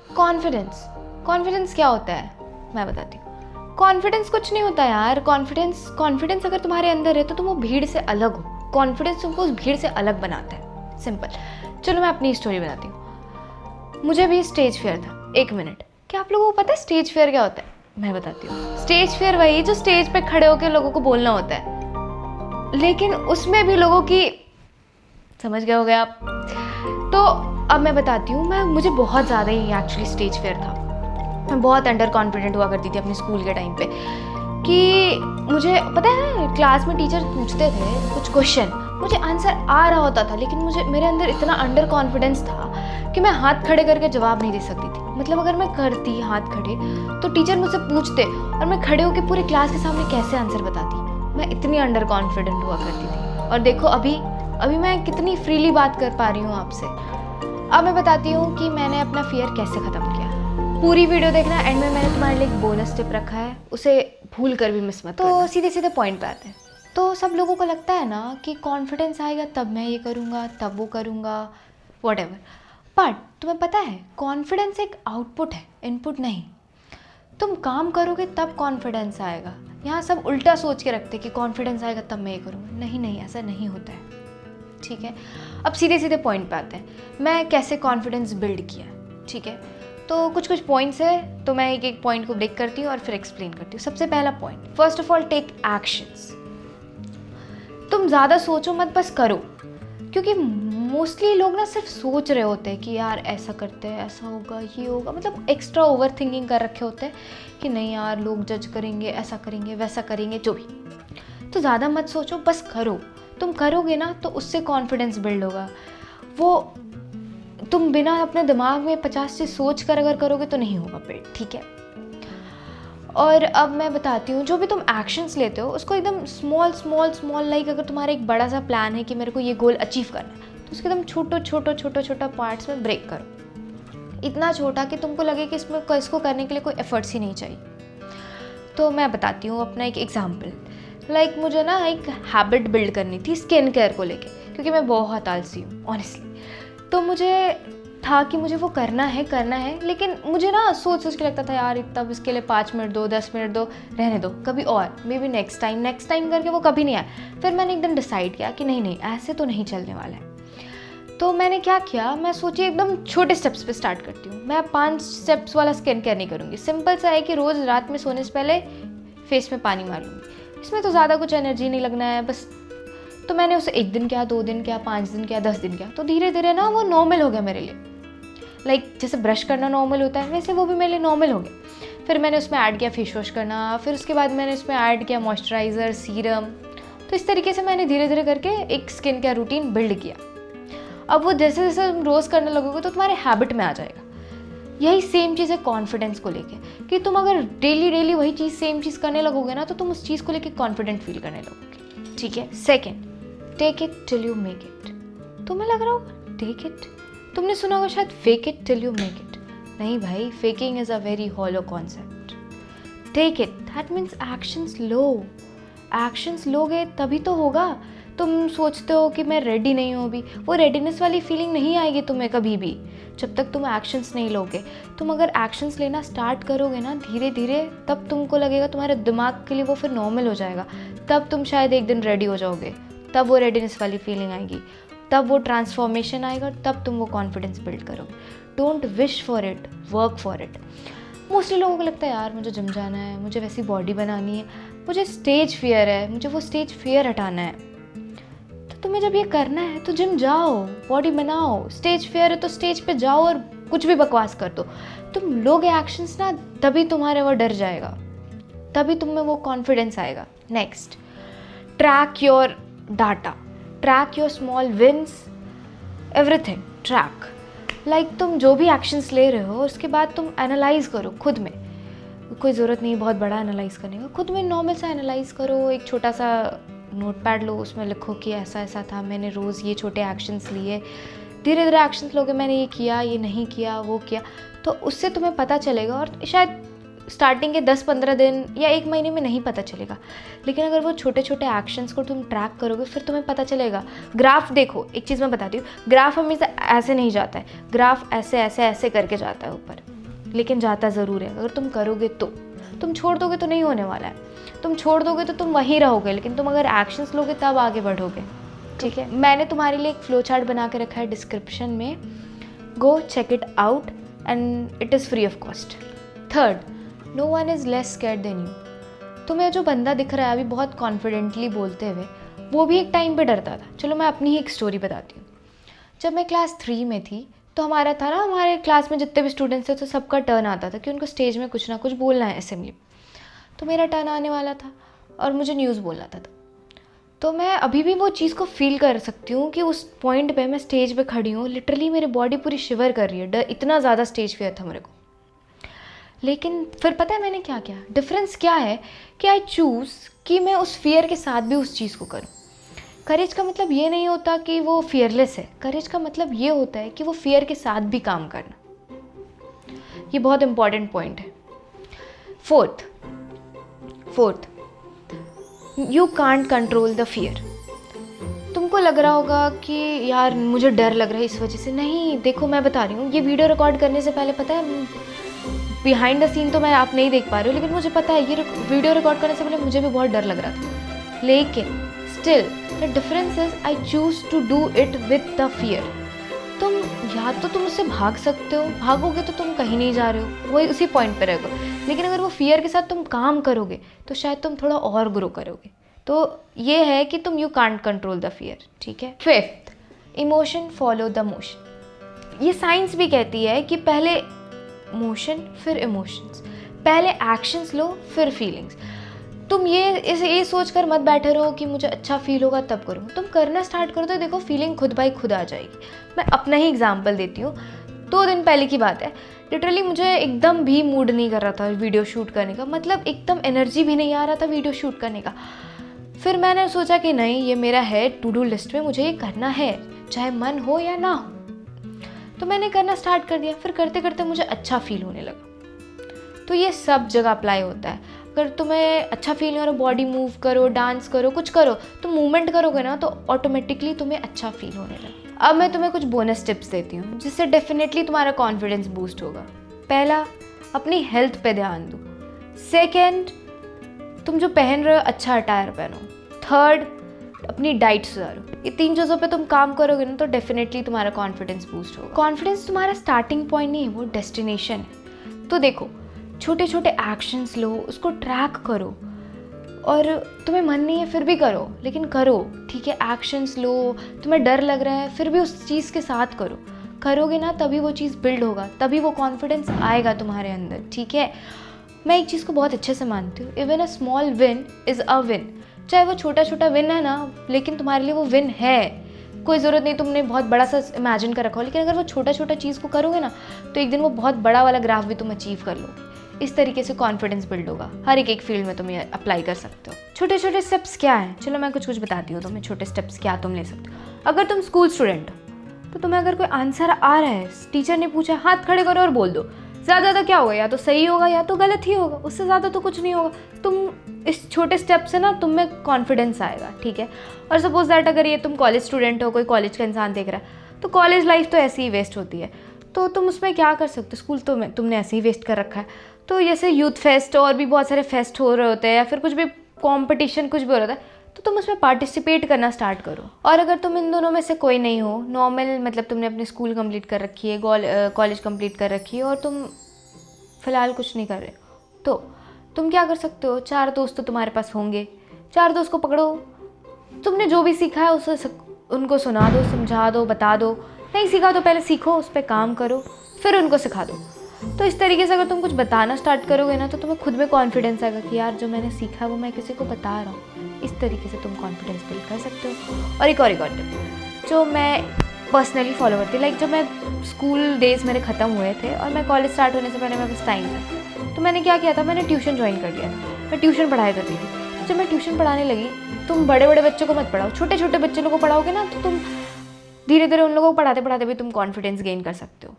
Confidence, confidence क्या होता है मैं बताती हूँ। कॉन्फिडेंस कुछ नहीं होता यार। कॉन्फिडेंस अगर तुम्हारे अंदर है तो तुम वो भीड़ से अलग हो। कॉन्फिडेंस तुमको उस भीड़ से अलग बनाता है, सिंपल। चलो मैं अपनी स्टोरी बताती हूँ। मुझे भी स्टेज फियर था। 1 मिनट, क्या आप लोगों को पता है स्टेज फियर क्या होता है? मैं बताती हूँ। स्टेज फियर वही जो स्टेज पे खड़े होकर लोगों को बोलना होता है, लेकिन उसमें भी लोगों की, समझ गए होगे आप। तो अब मैं बताती हूँ, मुझे बहुत ज़्यादा ही एक्चुअली स्टेज फियर था। मैं बहुत अंडर कॉन्फिडेंट हुआ करती थी अपने स्कूल के टाइम पे, कि मुझे पता है क्लास में टीचर पूछते थे कुछ क्वेश्चन, मुझे आंसर आ रहा होता था, लेकिन मेरे अंदर इतना अंडर कॉन्फिडेंस था कि मैं हाथ खड़े करके जवाब नहीं दे सकती थी। मतलब अगर मैं करती हाथ खड़े तो टीचर मुझसे पूछते और मैं खड़े होकर पूरी क्लास के सामने कैसे आंसर बताती। मैं इतनी अंडर कॉन्फिडेंट हुआ करती थी। और देखो अभी मैं कितनी फ्रीली बात कर पा रही हूँ आपसे। अब मैं बताती हूँ कि मैंने अपना फियर कैसे ख़त्म किया। पूरी वीडियो देखना, एंड में मैंने तुम्हारे लिए एक बोनस टिप रखा है, उसे भूल कर भी मिस मत करना। तो सीधे सीधे पॉइंट पे आते हैं। तो सब लोगों को लगता है ना कि कॉन्फिडेंस आएगा तब मैं ये करूँगा, तब वो करूँगा, वॉट। बट तुम्हें पता है कॉन्फिडेंस एक आउटपुट है, इनपुट नहीं। तुम काम करोगे तब कॉन्फिडेंस आएगा। यहाँ सब उल्टा सोच के रखते कि कॉन्फिडेंस आएगा तब मैं ये करूँगा। नहीं, ऐसा नहीं होता है, ठीक है। अब सीधे सीधे पॉइंट पे आते हैं, मैं कैसे कॉन्फिडेंस बिल्ड किया, ठीक है। तो कुछ पॉइंट्स है, तो मैं एक पॉइंट को ब्रेक करती हूँ और फिर एक्सप्लेन करती हूँ। सबसे पहला point, first of all take actions. तुम ज़्यादा सोचो मत, बस करो। क्योंकि मोस्टली लोग ना सिर्फ सोच रहे होते हैं कि यार ऐसा करते हैं, ऐसा होगा, ये होगा, मतलब एक्स्ट्रा ओवर थिंकिंग कर रखे होते हैं कि नहीं यार लोग जज करेंगे, ऐसा करेंगे, वैसा करेंगे, जो भी। तो ज़्यादा मत सोचो, बस करो। तुम करोगे ना तो उससे कॉन्फिडेंस बिल्ड होगा। वो तुम बिना अपने दिमाग में 50 चीज़ सोच कर अगर करोगे तो नहीं होगा बिल्ड, ठीक है। और अब मैं बताती हूँ, जो भी तुम एक्शंस लेते हो उसको एकदम स्मॉल लाइक, अगर तुम्हारा एक बड़ा सा प्लान है कि मेरे को ये गोल अचीव करना है, तो उसके एकदम छोटा पार्ट्स में ब्रेक करो। इतना छोटा कि तुमको लगे कि इसको करने के लिए कोई एफर्ट्स ही नहीं चाहिए। तो मैं बताती हूँ अपना एक एग्जाम्पल। लाइक मुझे ना एक हैबिट बिल्ड करनी थी स्किन केयर को लेके, क्योंकि मैं बहुत आलसी हूँ ऑनेस्टली। तो मुझे था कि मुझे वो करना है, लेकिन मुझे ना सोच के लगता था यार तब इसके लिए 5 मिनट दो, 10 मिनट दो, रहने दो, कभी और, मे बी नेक्स्ट टाइम करके वो कभी नहीं आया। फिर मैंने एकदम डिसाइड किया कि नहीं ऐसे तो नहीं चलने वाला है। तो मैंने क्या किया, मैं सोची एकदम छोटे स्टेप्स पे स्टार्ट करती हूँ। मैं 5 स्टेप्स वाला स्किन केयर नहीं करूँगी। सिंपल सा है कि रोज़ रात में सोने से पहले फेस में पानी मार लूँगी। इसमें तो ज़्यादा कुछ एनर्जी नहीं लगना है, बस। तो मैंने उसे 1 दिन किया, 2 दिन किया, 5 दिन किया, 10 दिन किया, तो धीरे धीरे ना वो नॉर्मल हो गया मेरे लिए। लाइक जैसे ब्रश करना नॉर्मल होता है, वैसे वो भी मेरे लिए नॉर्मल हो गया। फिर मैंने उसमें ऐड किया फेस वॉश करना, फिर उसके बाद मैंने उसमें ऐड किया मॉइस्चराइज़र, सीरम। तो इस तरीके से मैंने धीरे धीरे करके एक स्किन केयर रूटीन बिल्ड किया। अब वो जैसे जैसे तुम रोज़ करने लगोगे तो तुम्हारे हैबिट में आ जाएगा। यही सेम चीज़ है कॉन्फिडेंस को लेके, कि तुम अगर डेली वही चीज़ सेम चीज़ करने लगोगे ना, तो तुम उस चीज़ को लेके कॉन्फिडेंट फील करने लगोगे, ठीक है। Second, take it till you make it. तुम्हें लग रहा होगा टेक इट, तुमने सुना होगा शायद fake it till you make it. नहीं भाई, faking is a very hollow concept. Take it, that means actions लो। एक्शंस लोगे तभी तो होगा। तुम सोचते हो कि मैं रेडी नहीं हूँ अभी, वो रेडीनेस वाली फीलिंग नहीं आएगी तुम्हें कभी भी जब तक तुम एक्शंस नहीं लोगे। तुम अगर एक्शंस लेना स्टार्ट करोगे ना धीरे धीरे, तब तुमको लगेगा, तुम्हारे दिमाग के लिए वो फिर नॉर्मल हो जाएगा। तब तुम शायद एक दिन रेडी हो जाओगे, तब वो रेडीनेस वाली फीलिंग आएगी, तब वो ट्रांसफॉर्मेशन आएगा, तब तुम वो कॉन्फिडेंस बिल्ड करोगे। Don't wish for it, work for it. Mostly लोगों को लगता है यार मुझे जिम जाना है, मुझे वैसी बॉडी बनानी है, मुझे स्टेज फियर है, मुझे वो स्टेज फियर हटाना है। तो तुम्हें जब ये करना है तो जिम जाओ, बॉडी बनाओ। स्टेज फियर है तो स्टेज पे जाओ और कुछ भी बकवास कर दो। तुम लोगे एक्शंस ना, तभी तुम्हारे वो डर जाएगा, तभी तुम में वो कॉन्फिडेंस आएगा। Next, track your data, track your small wins, everything track. Like तुम जो भी एक्शंस ले रहे हो उसके बाद तुम एनालाइज करो खुद में। कोई ज़रूरत नहीं बहुत बड़ा एनालाइज करने का, खुद में नॉर्मल सा एनालाइज करो। एक छोटा सा नोटपैड लो, उसमें लिखो कि ऐसा ऐसा था, मैंने रोज़ ये छोटे एक्शंस लिए। धीरे धीरे एक्शंस लोगे, मैंने ये किया, ये नहीं किया, वो किया, तो उससे तुम्हें पता चलेगा। और शायद स्टार्टिंग के 10-15 दिन या 1 महीने में नहीं पता चलेगा, लेकिन अगर वो छोटे छोटे एक्शंस को तुम ट्रैक करोगे फिर तुम्हें पता चलेगा। ग्राफ देखो, एक चीज़ मैं बताती हूँ, ग्राफ हमेशा ऐसे नहीं जाता है, ग्राफ ऐसे ऐसे ऐसे करके जाता है ऊपर, लेकिन जाता ज़रूर है। अगर तुम करोगे तो, तुम छोड़ दोगे तो नहीं होने वाला है। तुम छोड़ दोगे तो तुम वहीं रहोगे, लेकिन तुम अगर एक्शंस लोगे तब आगे बढ़ोगे, ठीक है। मैंने तुम्हारे लिए एक फ्लो चार्ट बना के रखा है डिस्क्रिप्शन में, go check it out and it is free of cost. Third, no one is less scared than you. तुम्हें जो बंदा दिख रहा है अभी बहुत कॉन्फिडेंटली बोलते हुए, वो भी एक टाइम पे डरता था। चलो मैं अपनी ही एक स्टोरी बताती हूँ। जब मैं क्लास 3 में थी तो हमारा था ना, हमारे क्लास में जितने भी स्टूडेंट्स थे तो सबका टर्न आता था कि उनको स्टेज में कुछ ना कुछ बोलना है असेंबली। तो मेरा टर्न आने वाला था और मुझे न्यूज़ बोलना था। तो मैं अभी भी वो चीज़ को फील कर सकती हूँ कि उस पॉइंट पे मैं स्टेज पे खड़ी हूँ, लिटरली मेरी बॉडी पूरी शिवर कर रही है, डर इतना ज़्यादा स्टेज फियर था मेरे को। लेकिन फिर पता है मैंने क्या किया, डिफरेंस क्या है कि आई चूज़ कि मैं उस फियर के साथ भी उस चीज़ को करूँ। करेज का मतलब ये नहीं होता कि वो फियरलेस है, करेज का मतलब ये होता है कि वो फियर के साथ भी काम करना। ये बहुत इंपॉर्टेंट पॉइंट है। Fourth, you can't control the fear. तुमको लग रहा होगा कि यार मुझे डर लग रहा है इस वजह से। नहीं, देखो मैं बता रही हूँ, ये वीडियो रिकॉर्ड करने से पहले पता है बिहाइंड द सीन तो मैं आप नहीं देख पा रहे हो, लेकिन मुझे पता है ये वीडियो रिकॉर्ड करने से पहले मुझे भी बहुत डर लग रहा था। लेकिन still the difference is I choose to do it with the fear. तुम या तो तुम उससे भाग सकते हो, भागोगे तो तुम कहीं नहीं जा रहे हो, वही उसी पॉइंट पे रहोगे। लेकिन अगर वो फियर के साथ तुम काम करोगे तो शायद तुम थोड़ा और ग्रो करोगे। तो ये है कि तुम you can't control the fear, ठीक है। Fifth, emotion follow the motion. ये साइंस भी कहती है कि पहले मोशन फिर इमोशंस, पहले एक्शंस लो फिर फीलिंग्स। तुम ये सोच कर मत बैठे रहो कि मुझे अच्छा फील होगा तब करूँ। तुम करना स्टार्ट करो तो देखो फीलिंग खुद बाई खुद आ जाएगी। मैं अपना ही एग्जांपल देती हूँ। 2 दिन पहले की बात है, लिटरली मुझे एकदम भी मूड नहीं कर रहा था वीडियो शूट करने का, मतलब एकदम एनर्जी भी नहीं आ रहा था वीडियो शूट करने का। फिर मैंने सोचा कि नहीं, ये मेरा है टू डू लिस्ट में, मुझे ये करना है चाहे मन हो या ना हो। तो मैंने करना स्टार्ट कर दिया। फिर करते करते मुझे अच्छा फील होने लगा। तो ये सब जगह अप्लाई होता है। अगर तुम्हें अच्छा फील हो रहा, बॉडी मूव करो, डांस करो, कुछ करो, तुम मूवमेंट करोगे ना तो ऑटोमेटिकली तुम्हें अच्छा फील होने लगा। अब मैं तुम्हें कुछ बोनस टिप्स देती हूँ जिससे डेफिनेटली तुम्हारा कॉन्फिडेंस बूस्ट होगा। पहला, अपनी हेल्थ पे ध्यान दो। सेकेंड, तुम जो पहन रहे हो अच्छा अटायर पहनो। थर्ड, अपनी डाइट सुधारो। ये 3 चीज़ों पे तुम काम करोगे ना तो डेफिनेटली तुम्हारा कॉन्फिडेंस बूस्ट होगा। कॉन्फिडेंस तुम्हारा स्टार्टिंग पॉइंट नहीं है, वो डेस्टिनेशन है। तो देखो, छोटे छोटे एक्शंस लो, उसको ट्रैक करो, और तुम्हें मन नहीं है फिर भी करो, लेकिन करो, ठीक है। एक्शंस लो, तुम्हें डर लग रहा है फिर भी उस चीज़ के साथ करो। करोगे ना तभी वो चीज़ बिल्ड होगा, तभी वो कॉन्फिडेंस आएगा तुम्हारे अंदर, ठीक है। मैं एक चीज़ को बहुत अच्छे से मानती हूँ, even a small win is a win. चाहे वो छोटा छोटा विन है ना, लेकिन तुम्हारे लिए वो विन है। कोई ज़रूरत नहीं तुमने बहुत बड़ा सा इमेजिन कर रखा हो, लेकिन अगर वो छोटा छोटा चीज़ को करोगे ना तो एक दिन वो बहुत बड़ा वाला ग्राफ भी तुम अचीव कर लोगे। इस तरीके से कॉन्फिडेंस बिल्ड होगा। हर एक फील्ड में तुम ये अप्लाई कर सकते हो। छोटे छोटे स्टेप्स क्या हैं, चलो मैं कुछ बताती हूँ तुम्हें। छोटे स्टेप्स क्या तुम ले सकते हो। अगर तुम स्कूल स्टूडेंट हो तो तुम्हें अगर कोई आंसर आ रहा है, टीचर ने पूछा, हाथ खड़े करो और बोल दो। ज़्यादा क्या होगा, या तो सही होगा या तो गलत ही होगा, उससे ज़्यादा तो कुछ नहीं होगा। तुम इस छोटे स्टेप से ना तुम में कॉन्फिडेंस आएगा, ठीक है। और सपोज दैट अगर ये तुम कॉलेज स्टूडेंट हो, कोई कॉलेज का इंसान देख रहा है, तो कॉलेज लाइफ तो ऐसे ही वेस्ट होती है, तो तुम उसमें क्या कर सकते हो। स्कूल तो तुमने ऐसे ही वेस्ट कर रखा है, तो जैसे यूथ फेस्ट और भी बहुत सारे फेस्ट हो रहे होते हैं, या फिर कुछ भी कॉम्पिटिशन कुछ भी हो रहा है, तो तुम उसमें पार्टिसिपेट करना स्टार्ट करो। और अगर तुम इन दोनों में से कोई नहीं हो, नॉर्मल मतलब तुमने अपनी स्कूल कंप्लीट कर रखी है, कॉलेज कंप्लीट कर रखी है, और तुम फ़िलहाल कुछ नहीं कर रहे, तो तुम क्या कर सकते हो। 4 दोस्त तो तुम्हारे पास होंगे, 4 दोस्त को पकड़ो, तुमने जो भी सीखा है उसे उनको सुना दो, समझा दो, बता दो। नहीं सीखा तो पहले सीखो, उस पर काम करो, फिर उनको सिखा दो। तो इस तरीके से अगर तुम कुछ बताना स्टार्ट करोगे ना तो तुम्हें खुद में कॉन्फिडेंस आएगा कि यार जो मैंने सीखा है वो मैं किसी को बता रहा हूँ। इस तरीके से तुम कॉन्फिडेंस बिल्ड कर सकते हो। और एक और टिप जो मैं पर्सनली फॉलो करती हूँ, लाइक जब मैं स्कूल डेज मेरे ख़त्म हुए थे और मैं कॉलेज स्टार्ट होने से पहले मेरे पास टाइम था, तो मैंने क्या किया था, मैंने ट्यूशन ज्वाइन कर लिया था। मैं ट्यूशन पढ़ाया करती थी। जब मैं ट्यूशन पढ़ाने लगी, तुम बड़े बड़े बच्चों को मत पढ़ाओ, छोटे छोटे बच्चों को पढ़ाओगे ना तो तुम धीरे धीरे उन लोगों को पढ़ाते पढ़ाते भी तुम कॉन्फिडेंस गेन कर सकते हो।